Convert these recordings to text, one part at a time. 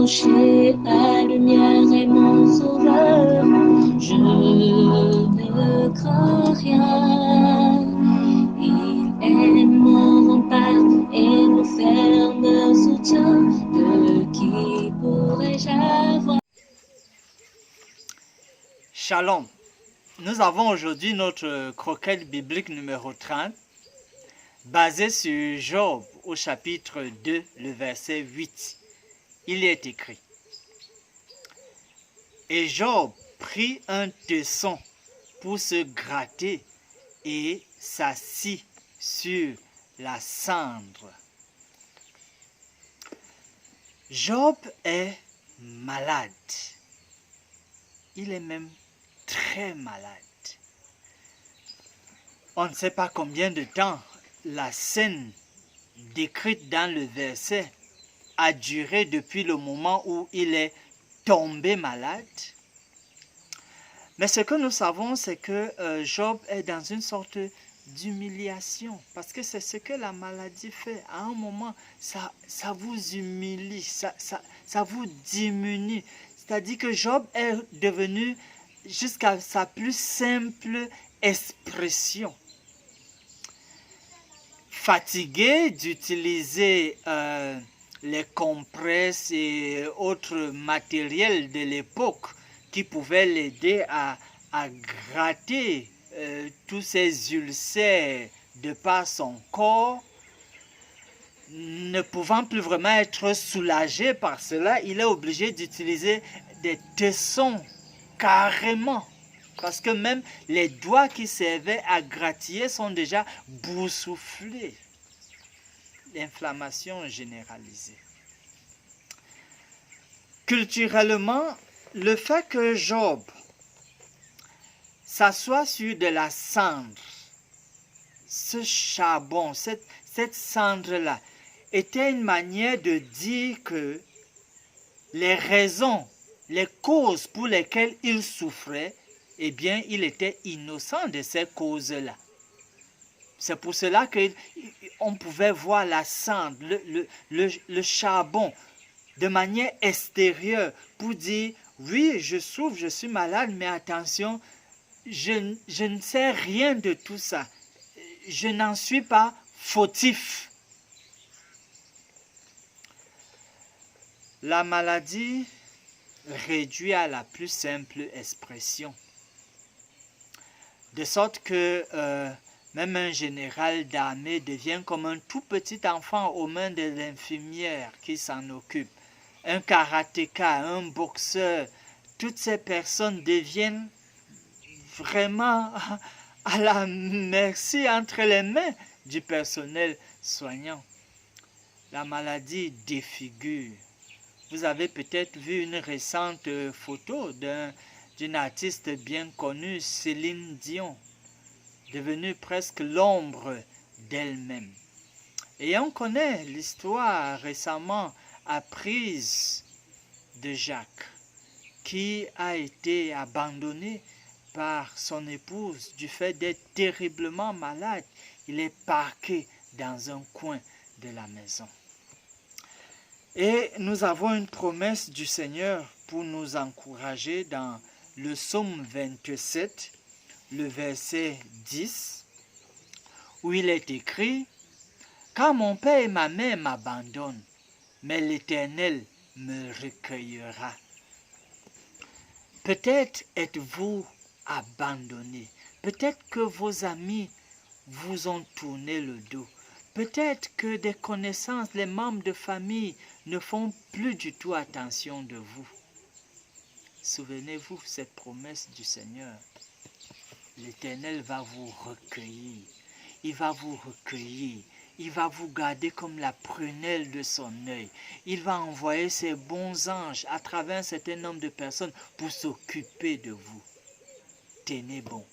approcher, la lumière est mon sauveur. Je ne crains rien. Il est mon rempart et mon ferme soutien. De qui pourrais-je avoir? Shalom. Nous avons aujourd'hui notre croquette biblique numéro 30, basée sur Job au chapitre 2, le verset 8. Il est écrit: Et Job prit un tesson pour se gratter et s'assit sur la cendre. Job est malade. Il est même très malade. On ne sait pas combien de temps la scène décrite dans le verset a duré depuis le moment où il est tombé malade. Mais ce que nous savons, c'est que Job est dans une sorte d'humiliation, parce que c'est ce que la maladie fait. À un moment, ça vous humilie, ça vous diminue. C'est-à-dire que Job est devenu jusqu'à sa plus simple expression fatigué d'utiliser les compresses et autres matériels de l'époque qui pouvaient l'aider à gratter tous ces ulcères de par son corps. Ne pouvant plus vraiment être soulagé par cela, il est obligé d'utiliser des tessons carrément. Parce que même les doigts qui servaient à gratiller sont déjà boursouflés. L'inflammation généralisée. Culturellement, le fait que Job s'assoit sur de la cendre, ce charbon, cette cendre-là, était une manière de dire que les raisons, les causes pour lesquelles il souffrait, eh bien, il était innocent de ces causes-là. C'est pour cela qu'on pouvait voir la cendre, le charbon, de manière extérieure, pour dire, oui, je souffre, je suis malade, mais attention, je ne sais rien de tout ça. Je n'en suis pas fautif. La maladie réduit à la plus simple expression. De sorte que même un général d'armée devient comme un tout petit enfant aux mains de l'infirmière qui s'en occupe. Un karatéka, un boxeur, toutes ces personnes deviennent vraiment à la merci entre les mains du personnel soignant. La maladie défigure. Vous avez peut-être vu une récente photo d'une artiste bien connue, Céline Dion, devenue presque l'ombre d'elle-même. Et on connaît l'histoire récemment apprise de Jacques, qui a été abandonné par son épouse du fait d'être terriblement malade. Il est parqué dans un coin de la maison. Et nous avons une promesse du Seigneur pour nous encourager dans le psaume 27, le verset 10, où il est écrit: « Quand mon père et ma mère m'abandonnent, mais l'Éternel me recueillera. » Peut-être êtes-vous abandonné. Peut-être que vos amis vous ont tourné le dos. Peut-être que des connaissances, les membres de famille ne font plus du tout attention de vous. Souvenez-vous cette promesse du Seigneur. L'Éternel va vous recueillir. Il va vous recueillir. Il va vous garder comme la prunelle de son œil. Il va envoyer ses bons anges à travers un certain nombre de personnes pour s'occuper de vous. Tenez bon.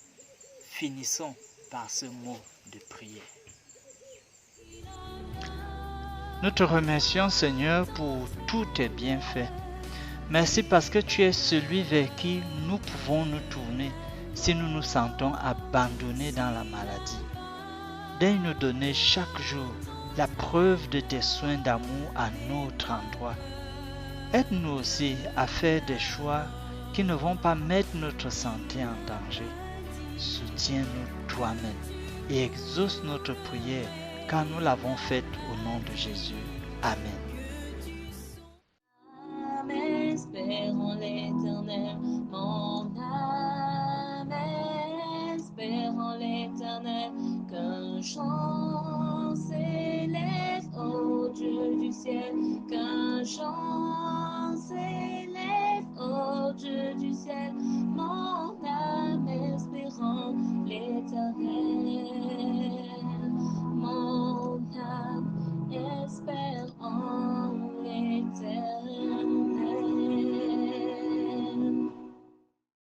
Finissons par ce mot de prière. Nous te remercions, Seigneur, pour tous tes bienfaits. Merci parce que tu es celui vers qui nous pouvons nous tourner si nous nous sentons abandonnés dans la maladie. Daigne nous donner chaque jour la preuve de tes soins d'amour à notre endroit. Aide-nous aussi à faire des choix qui ne vont pas mettre notre santé en danger. Soutiens-nous toi-même et exauce notre prière car nous l'avons faite au nom de Jésus. Amen. Espère en l'Éternel, mon âme espère en l'Éternel, qu'un chant